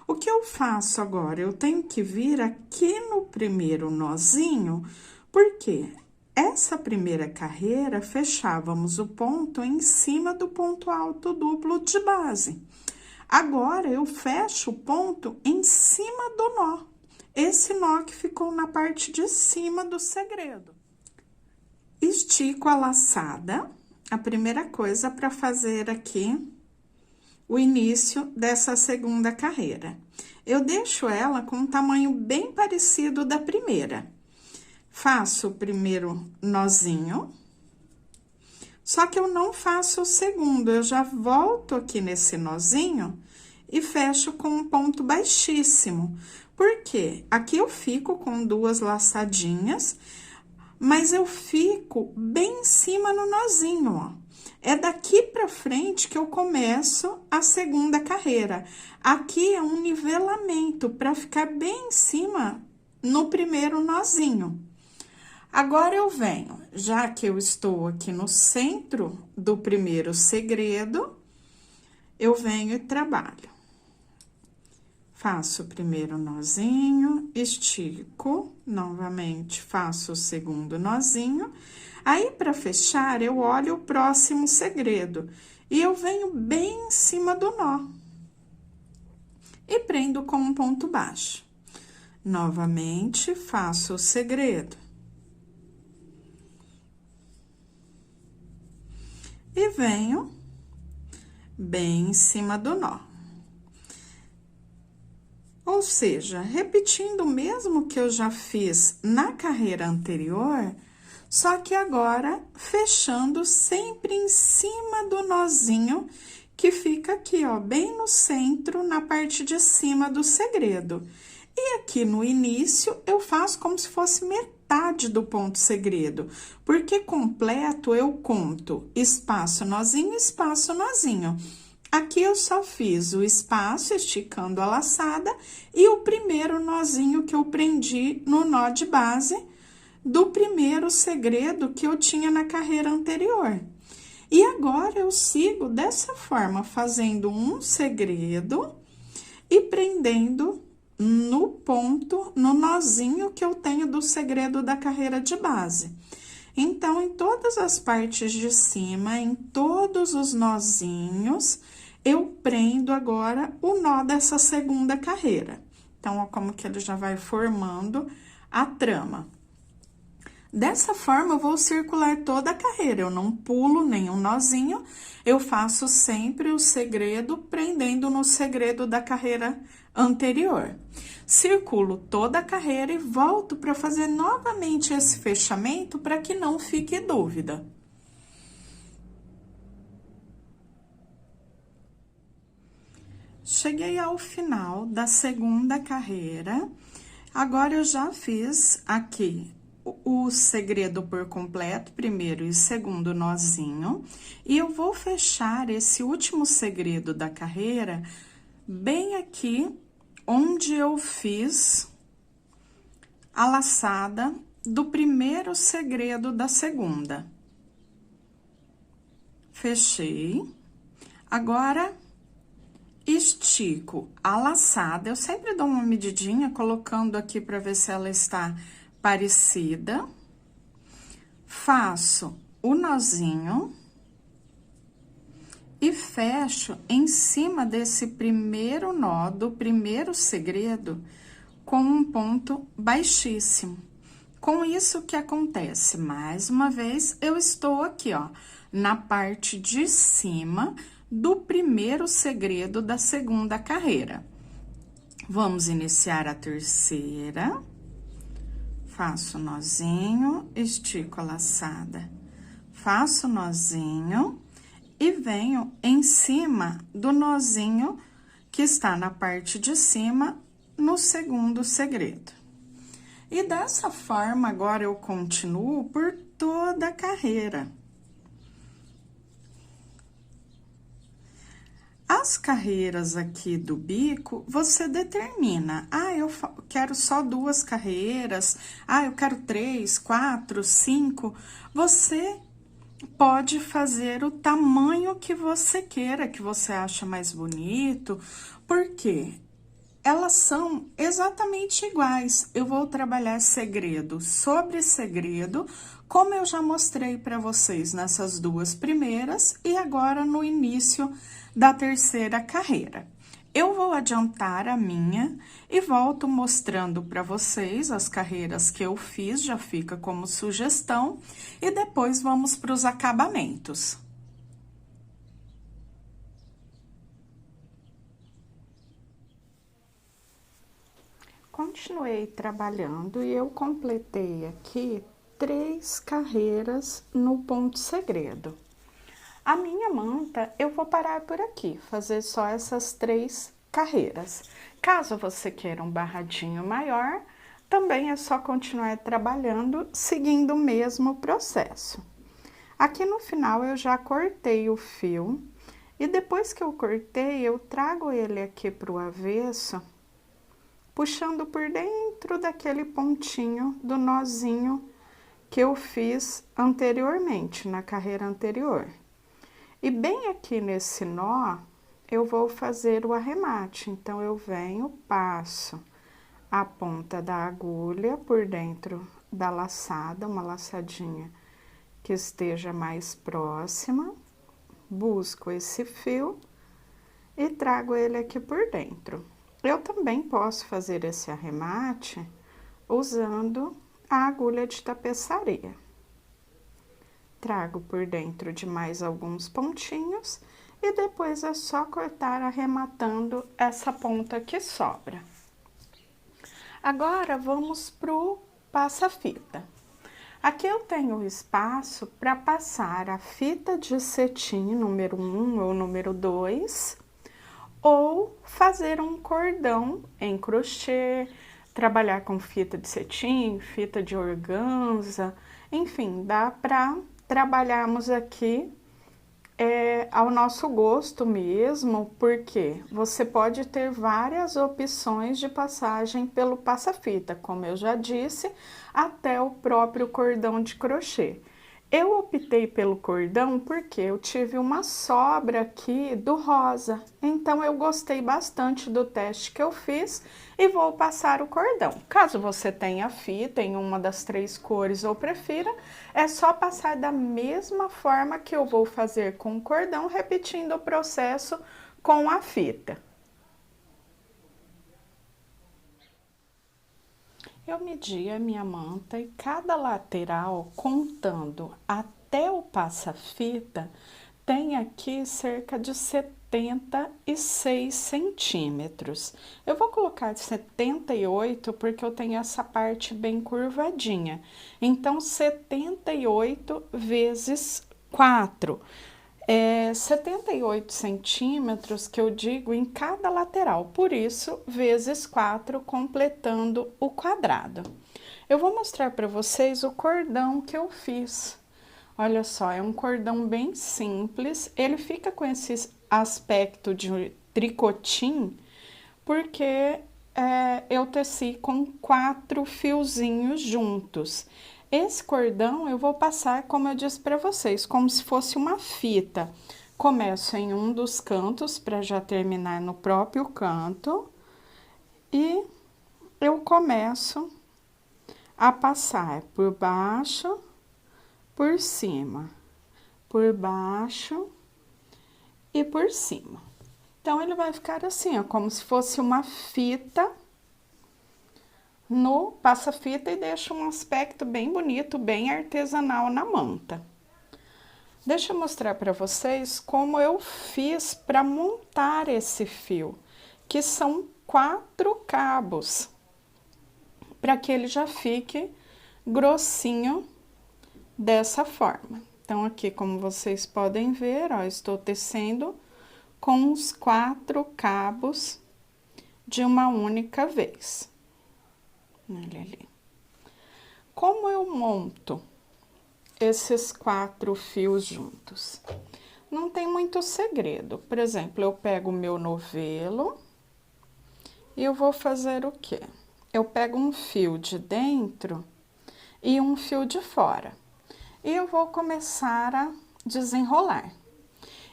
O que eu faço agora? Eu tenho que vir aqui no primeiro nozinho, porque essa primeira carreira fechávamos o ponto em cima do ponto alto duplo de base. Agora, eu fecho o ponto em cima do nó. Esse nó que ficou na parte de cima do segredo. Estico a laçada, a primeira coisa para fazer aqui o início dessa segunda carreira. Eu deixo ela com um tamanho bem parecido da primeira. Faço o primeiro nozinho, só que eu não faço o segundo, eu já volto aqui nesse nozinho e fecho com um ponto baixíssimo. Por quê? Aqui eu fico com duas laçadinhas, mas eu fico bem em cima no nozinho, ó. É daqui pra frente que eu começo a segunda carreira. Aqui é um nivelamento para ficar bem em cima no primeiro nozinho. Agora, eu venho, já que eu estou aqui no centro do primeiro segredo, eu venho e trabalho. Faço o primeiro nozinho, estico, novamente faço o segundo nozinho. Aí, para fechar, eu olho o próximo segredo e eu venho bem em cima do nó. E prendo com um ponto baixo. Novamente, faço o segredo. E venho bem em cima do nó. Ou seja, repetindo o mesmo que eu já fiz na carreira anterior, só que agora fechando sempre em cima do nozinho que fica aqui, ó, bem no centro, na parte de cima do segredo. E aqui no início, eu faço como se fosse metade do ponto segredo, porque completo eu conto espaço nozinho, espaço nozinho. Aqui eu só fiz o espaço, esticando a laçada, e o primeiro nozinho que eu prendi no nó de base do primeiro segredo que eu tinha na carreira anterior. E agora, eu sigo dessa forma, fazendo um segredo e prendendo no ponto, no nozinho que eu tenho do segredo da carreira de base. Então, em todas as partes de cima, em todos os nozinhos, eu prendo agora o nó dessa segunda carreira. Então, ó, como que ele já vai formando a trama. Dessa forma, eu vou circular toda a carreira, eu não pulo nenhum nozinho, eu faço sempre o segredo prendendo no segredo da carreira anterior. Circulo toda a carreira e volto para fazer novamente esse fechamento para que não fique dúvida. Cheguei ao final da segunda carreira, agora eu já fiz aqui o segredo por completo, primeiro e segundo nozinho, e eu vou fechar esse último segredo da carreira bem aqui onde eu fiz a laçada do primeiro segredo da segunda. Fechei. Agora, estico a laçada, eu sempre dou uma medidinha, colocando aqui para ver se ela está parecida. Faço o nozinho e fecho em cima desse primeiro nó do primeiro segredo com um ponto baixíssimo. Com isso, o que acontece? Mais uma vez, eu estou aqui, ó, na parte de cima do primeiro segredo da segunda carreira. Vamos iniciar a terceira. Faço nozinho, estico a laçada, faço nozinho e venho em cima do nozinho que está na parte de cima no segundo segredo. E dessa forma, agora eu continuo por toda a carreira. As carreiras aqui do bico, você determina. Ah, eu quero só 2 carreiras. Ah, eu quero 3, 4, 5. Você pode fazer o tamanho que você queira, que você acha mais bonito. Por quê? Elas são exatamente iguais. Eu vou trabalhar segredo sobre segredo, como eu já mostrei para vocês nessas 2 primeiras e agora no início da terceira carreira. Eu vou adiantar a minha e volto mostrando para vocês as carreiras que eu fiz, já fica como sugestão, e depois vamos para os acabamentos. Continuei trabalhando e eu completei aqui 3 carreiras no ponto segredo. A minha manta, eu vou parar por aqui, fazer só essas 3 carreiras. Caso você queira um barradinho maior, também é só continuar trabalhando, seguindo o mesmo processo. Aqui no final eu já cortei o fio, e depois que eu cortei, eu trago ele aqui pro avesso, puxando por dentro daquele pontinho do nozinho que eu fiz anteriormente, na carreira anterior. E bem aqui nesse nó, eu vou fazer o arremate. Então, eu venho, passo a ponta da agulha por dentro da laçada, uma laçadinha que esteja mais próxima, busco esse fio e trago ele aqui por dentro. Eu também posso fazer esse arremate usando a agulha de tapeçaria. Trago por dentro de mais alguns pontinhos e depois é só cortar arrematando essa ponta que sobra. Agora, vamos pro passa-fita. Aqui eu tenho espaço para passar a fita de cetim número 1 ou número 2, ou fazer um cordão em crochê, trabalhar com fita de cetim, fita de organza, enfim, dá para trabalharmos aqui ao nosso gosto mesmo, porque você pode ter várias opções de passagem pelo passa-fita, como eu já disse, até o próprio cordão de crochê. Eu optei pelo cordão porque eu tive uma sobra aqui do rosa, então eu gostei bastante do teste que eu fiz e vou passar o cordão. Caso você tenha fita em uma das 3 cores ou prefira, é só passar da mesma forma que eu vou fazer com o cordão, repetindo o processo com a fita. Eu medi a minha manta e cada lateral, contando até o passa-fita, tem aqui cerca de 76 centímetros. Eu vou colocar 78 porque eu tenho essa parte bem curvadinha. Então, 78 vezes 4. 78 centímetros que eu digo em cada lateral, por isso, vezes 4, completando o quadrado. Eu vou mostrar para vocês o cordão que eu fiz. Olha só, é um cordão bem simples, ele fica com esse aspecto de tricotim, porque eu teci com 4 fiozinhos juntos. Esse cordão eu vou passar, como eu disse para vocês, como se fosse uma fita. Começo em um dos cantos para já terminar no próprio canto e eu começo a passar por baixo, por cima, por baixo e por cima. Então, ele vai ficar assim, ó, como se fosse uma fita no passa-fita e deixa um aspecto bem bonito, bem artesanal na manta. Deixa eu mostrar para vocês como eu fiz para montar esse fio, que são 4 cabos, para que ele já fique grossinho dessa forma. Então, aqui, como vocês podem ver, ó, estou tecendo com os 4 cabos de uma única vez. Olha ali. Como eu monto esses 4 fios juntos. Não tem muito segredo. Por exemplo, eu pego o meu novelo e eu vou fazer o quê? Eu pego um fio de dentro e um fio de fora. E eu vou começar a desenrolar.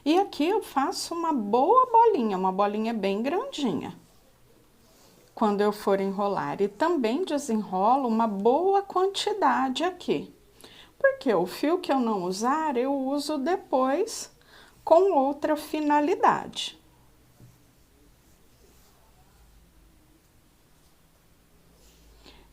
E aqui eu faço uma boa bolinha, uma bolinha bem grandinha, quando eu for enrolar. E também desenrolo uma boa quantidade aqui. Porque o fio que eu não usar, eu uso depois com outra finalidade.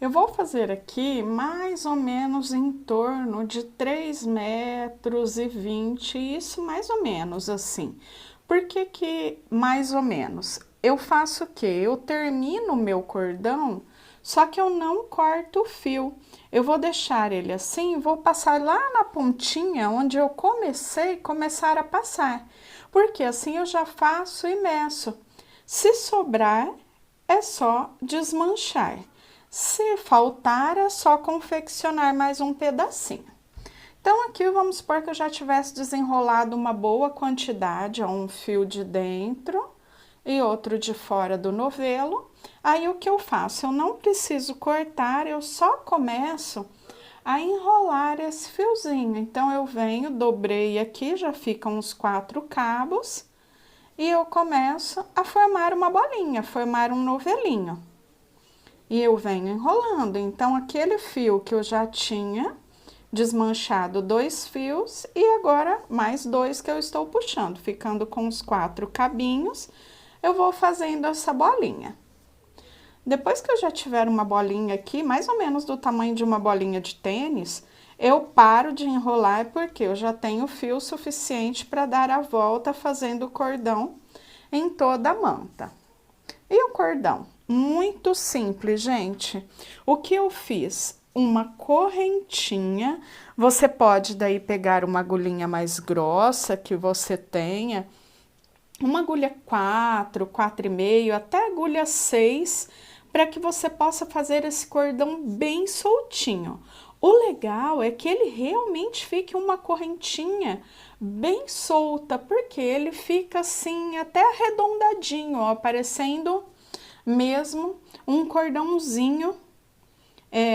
Eu vou fazer aqui mais ou menos em torno de 3,20 m, isso mais ou menos assim. Por que que mais ou menos? Eu faço o quê? Eu termino o meu cordão, só que eu não corto o fio. Eu vou deixar ele assim, vou passar lá na pontinha onde eu começar a passar. Porque assim eu já faço e meço. Se sobrar, é só desmanchar. Se faltar, é só confeccionar mais um pedacinho. Então, aqui vamos supor que eu já tivesse desenrolado uma boa quantidade, um fio de dentro e outro de fora do novelo. Aí, o que eu faço? Eu não preciso cortar, eu só começo a enrolar esse fiozinho. Então, eu venho, dobrei aqui, já ficam uns 4 cabos, e eu começo a formar uma bolinha, formar um novelinho. E eu venho enrolando. Então, aquele fio que eu já tinha desmanchado 2 fios e agora mais 2 que eu estou puxando, ficando com os 4 cabinhos, eu vou fazendo essa bolinha. Depois que eu já tiver uma bolinha aqui, mais ou menos do tamanho de uma bolinha de tênis, eu paro de enrolar porque eu já tenho fio suficiente para dar a volta fazendo o cordão em toda a manta. E o cordão? Muito simples, gente. O que eu fiz? Uma correntinha. Você pode daí pegar uma agulhinha mais grossa que você tenha, uma agulha 4, 4,5, até agulha 6, para que você possa fazer esse cordão bem soltinho. O legal é que ele realmente fique uma correntinha bem solta, porque ele fica assim até arredondadinho, ó, parecendo mesmo um cordãozinho,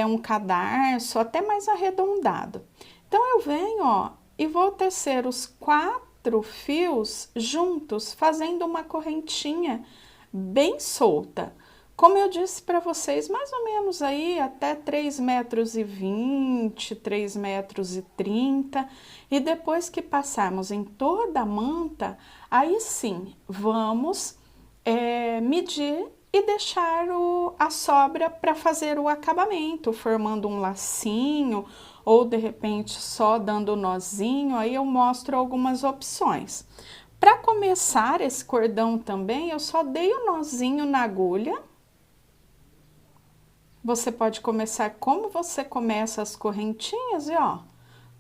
um cadarço, até mais arredondado. Então, eu venho, ó, e vou tecer os 4 fios juntos, fazendo uma correntinha bem solta. Como eu disse para vocês, mais ou menos aí até 3,20 m, 3,30 m. E depois que passarmos em toda a manta, aí sim, vamos medir e deixar a sobra para fazer o acabamento, formando um lacinho ou de repente só dando nozinho. Aí eu mostro algumas opções. Para começar esse cordão também, eu só dei o nozinho na agulha. Você pode começar como você começa as correntinhas, e ó,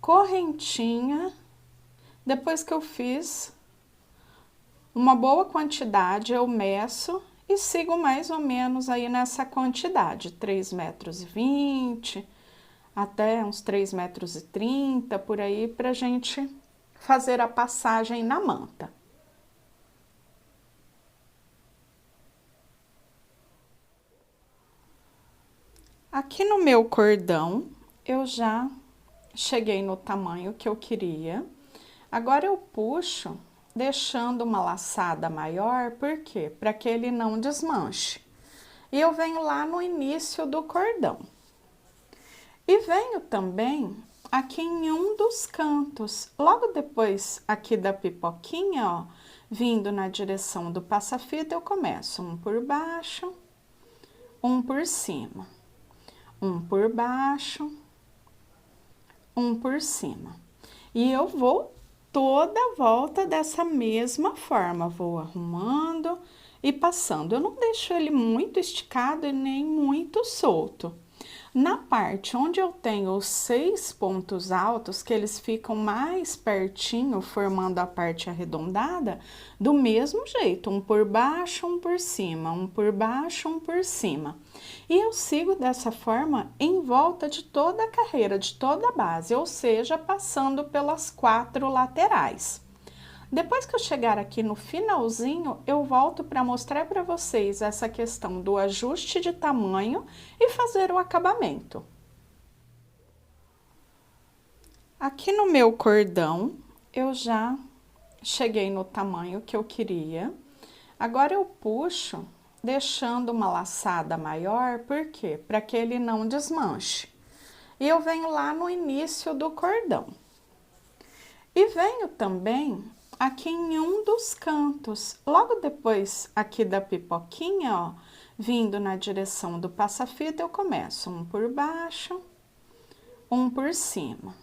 correntinha. Depois que eu fiz uma boa quantidade, eu meço e sigo mais ou menos aí nessa quantidade, 3,20 m, até uns 3,30 m, por aí, pra gente fazer a passagem na manta. Aqui no meu cordão, eu já cheguei no tamanho que eu queria. Agora eu puxo deixando uma laçada maior, por quê? Para que ele não desmanche. E eu venho lá no início do cordão. E venho também aqui em um dos cantos, logo depois aqui da pipoquinha, ó, vindo na direção do passa-fita, eu começo um por baixo, um por cima, um por baixo, um por cima. E eu vou toda a volta dessa mesma forma, vou arrumando e passando. Eu não deixo ele muito esticado e nem muito solto. Na parte onde eu tenho os 6 pontos altos, que eles ficam mais pertinho, formando a parte arredondada, do mesmo jeito, um por baixo, um por cima, um por baixo, um por cima. E eu sigo dessa forma em volta de toda a carreira, de toda a base, ou seja, passando pelas 4 laterais. Depois que eu chegar aqui no finalzinho, eu volto para mostrar para vocês essa questão do ajuste de tamanho e fazer o acabamento. Aqui no meu cordão, eu já cheguei no tamanho que eu queria. Agora eu puxo, deixando uma laçada maior, por quê? Para que ele não desmanche. E eu venho lá no início do cordão. E venho também aqui em um dos cantos, logo depois aqui da pipoquinha, ó, vindo na direção do passa-fita, eu começo um por baixo, um por cima,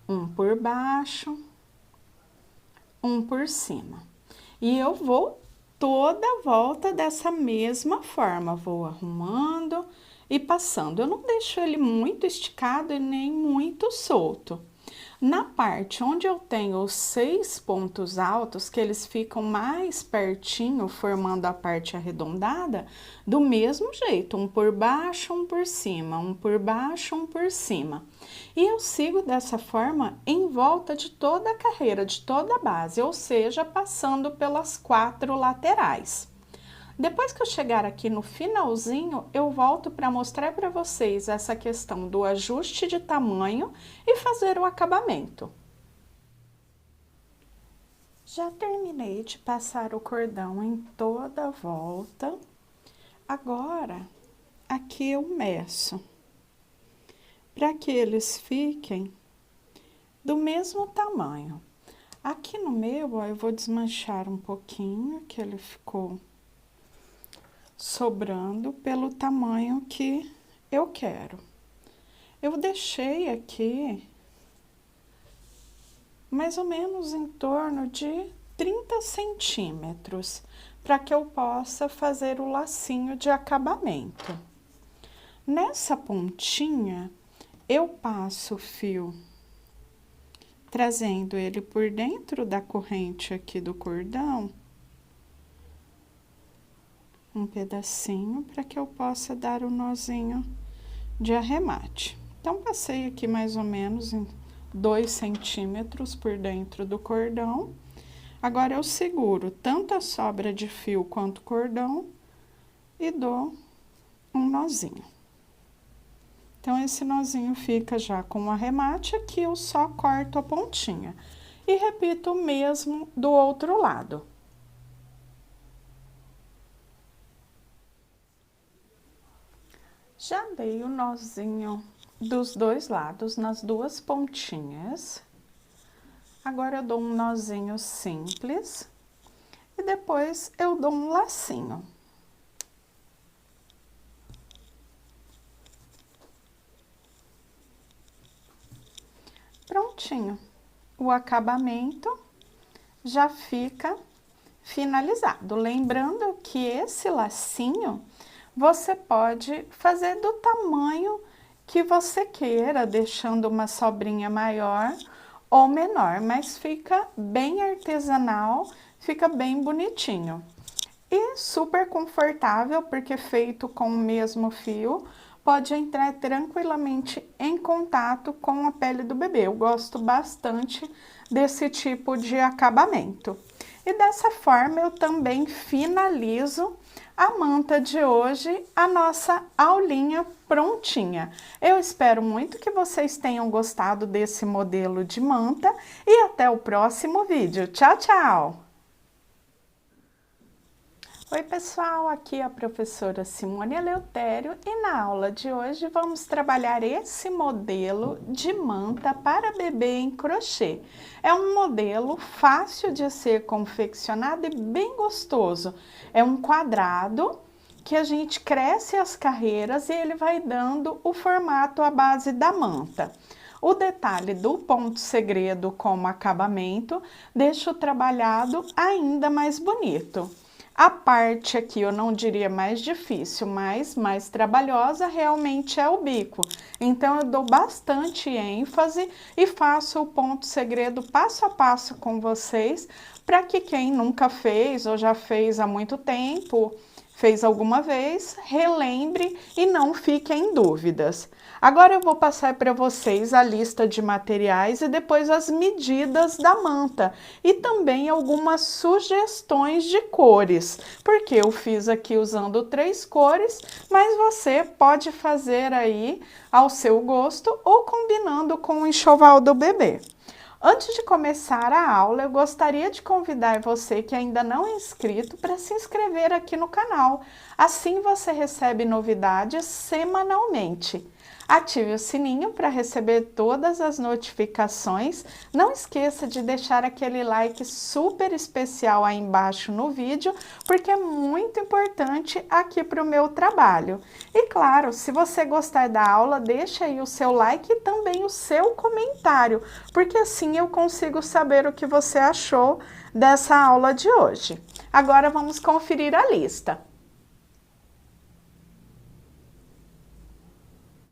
um por baixo, um por cima. E eu vou toda a volta dessa mesma forma, vou arrumando e passando. Eu não deixo ele muito esticado e nem muito solto. Na parte onde eu tenho os 6 pontos altos, que eles ficam mais pertinho, formando a parte arredondada, do mesmo jeito, um por baixo, um por cima, um por baixo, um por cima. E eu sigo dessa forma em volta de toda a carreira, de toda a base, ou seja, passando pelas 4 laterais. Depois que eu chegar aqui no finalzinho, eu volto para mostrar para vocês essa questão do ajuste de tamanho e fazer o acabamento. Já terminei de passar o cordão em toda a volta. Agora, aqui eu meço, para que eles fiquem do mesmo tamanho. Aqui no meu, ó, eu vou desmanchar um pouquinho, que ele ficou sobrando pelo tamanho que eu quero. Eu deixei aqui mais ou menos em torno de 30 centímetros, para que eu possa fazer o lacinho de acabamento. Nessa pontinha, eu passo o fio, trazendo ele por dentro da corrente aqui do cordão, um pedacinho para que eu possa dar o nozinho de arremate. Então, passei aqui mais ou menos em 2 centímetros por dentro do cordão. Agora, eu seguro tanto a sobra de fio quanto o cordão e dou um nozinho. Então, esse nozinho fica já com o arremate, aqui eu só corto a pontinha. E repito o mesmo do outro lado. Já dei o nozinho dos dois lados, nas duas pontinhas. Agora, eu dou um nozinho simples e depois eu dou um lacinho. Prontinho. O acabamento já fica finalizado. Lembrando que esse lacinho você pode fazer do tamanho que você queira, deixando uma sobrinha maior ou menor, mas fica bem artesanal, fica bem bonitinho. E super confortável, porque feito com o mesmo fio, pode entrar tranquilamente em contato com a pele do bebê. Eu gosto bastante desse tipo de acabamento. E dessa forma eu também finalizo a manta de hoje, a nossa aulinha prontinha. Eu espero muito que vocês tenham gostado desse modelo de manta e até o próximo vídeo. Tchau, tchau! Oi pessoal, aqui é a professora Simone Eleutério e na aula de hoje vamos trabalhar esse modelo de manta para bebê em crochê. É um modelo fácil de ser confeccionado e bem gostoso. É um quadrado que a gente cresce as carreiras e ele vai dando o formato à base da manta. O detalhe do ponto segredo como acabamento deixa o trabalhado ainda mais bonito. A parte aqui, eu não diria mais difícil, mas mais trabalhosa realmente é o bico. Então, eu dou bastante ênfase e faço o ponto segredo passo a passo com vocês, para que quem nunca fez ou já fez há muito tempo, fez alguma vez, relembre e não fique em dúvidas. Agora eu vou passar para vocês a lista de materiais e depois as medidas da manta e também algumas sugestões de cores, porque eu fiz aqui usando 3 cores, mas você pode fazer aí ao seu gosto ou combinando com o enxoval do bebê. Antes de começar a aula, eu gostaria de convidar você que ainda não é inscrito para se inscrever aqui no canal. Assim você recebe novidades semanalmente. Ative o sininho para receber todas as notificações. Não esqueça de deixar aquele like super especial aí embaixo no vídeo, porque é muito importante aqui para o meu trabalho. E claro, se você gostar da aula, deixa aí o seu like e também o seu comentário, porque assim eu consigo saber o que você achou dessa aula de hoje. Agora vamos conferir a lista.